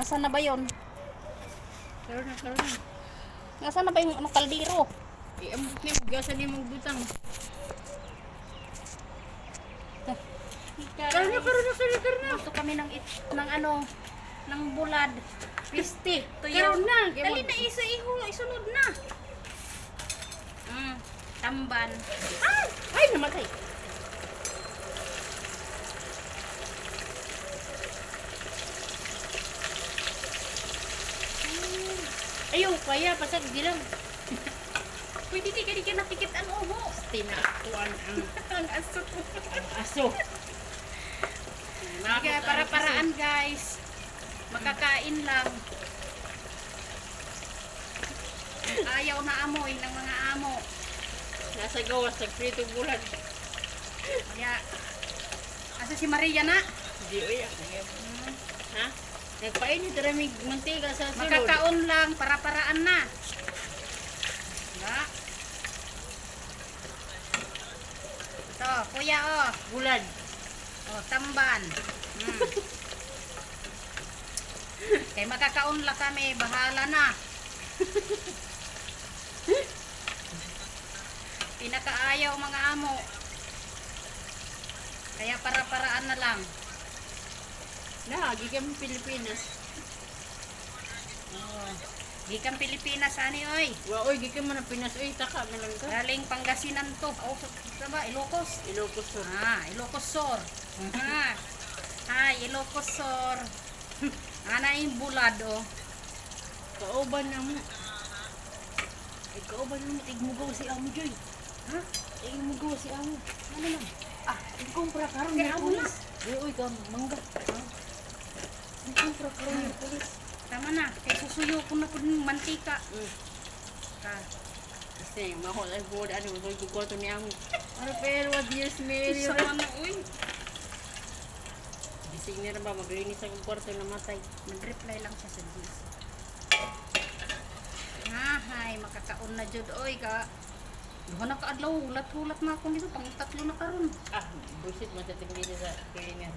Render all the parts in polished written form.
Nasaan na ba yun? Karoon na. Nasaan na ba yung ano, kaldero? Iambot niya, gasan niya magbutang. Karoon na. Gusto kami ng ano, ng bulad. Pisti. Karoon na. Dali na isunod na. Tamban. Ay, namatay. Ayaw, kaya, pasag bilang. Pwede di ka napikit ang uho. Tinakuan Ang aso. ang aso. Kaya para-paraan guys. Makakain lang. Ayaw na amoy ng mga amo. Nasa gawas, nagprito bulan. Kaya, asa si Maria na? Di, uy, ha? Nagpainit ramig mantika sa sulod. Makakaon lang, para-paraan na. Diba? Ito, kuya oh. Bulan. Oh, tamban. Kaya makakaon lang kami, bahala na. Pinakaayaw mga amo. Kaya para-paraan na lang. Lagi kami Pilipinas. Oh. Gikan Pilipinas ani oy. Wa, oy, gikan man ang Pinas. Uy, taka, malang ka. Galing Pangasinan to. Oh, sa ba? Ilocos. Ilocos Sur. Ilocos Sur. Ilocos Sur. Ana yung bulad oh. Kauban na mo. Ay, kauban na mo. Igmugaw si Amo Joy. Ha? Igmugaw si Amo. Ano man? Ikumpra karon Kaya ni amo na. pulis. Uy, ka, mangga. Ikumpra karon ni pulis. Tama na. Kaya susuyo ko na po ng mantika. Ka. Kasi, mahol ay board. Ano, magkukwato ni Amo. Ano, pero, what years, Mary? Sama na uy. Gising niya na ba? Maglinis ang kwarto na matay. Nag-reply lang siya sa GC. Makakaon na jud oy ka. Duha na kaadlaw, hulat-hulat na ako dito, pang tatlo na karon. Bullshit, matating dito sa cleaner.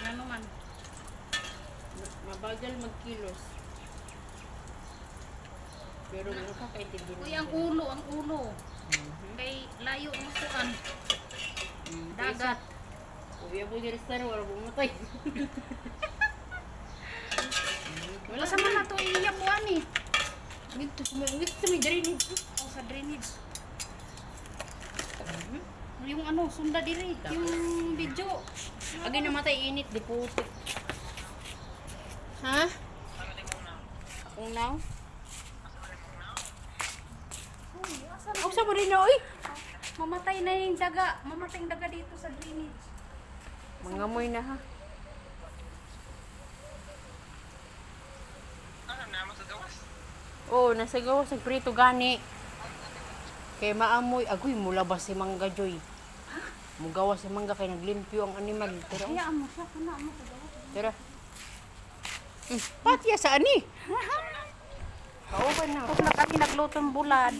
Ano man? Mabagal magkilos. Pero ano ka kaintindi Uy, ang ulo. Kay layo ang kuan. Dagat. Uy, ako di restaurant, wala bumatay. Wala sa man na to iyabuan eh. Ngito sa may drainage. O sa drainage. Yung ano, sunda diri, yung video. Agi namatay init, deposit. Ha? Kung now? Ako sa marina, oy! Mamatay na yung daga. Mamatay yung daga dito sa drainage. Mangamoy na ha. Oo, nasa gawas. Nagprito gani. Kay maamoy. Agoy, mulabas si Mangga Joy. Mugawas si Mangga kay naglimpyo ang animal. Tara. Hayaan mo siya, kuna mo ko daw. Tara. Patya sa ani. Kauban na. Tapos na kami naglutong bulad.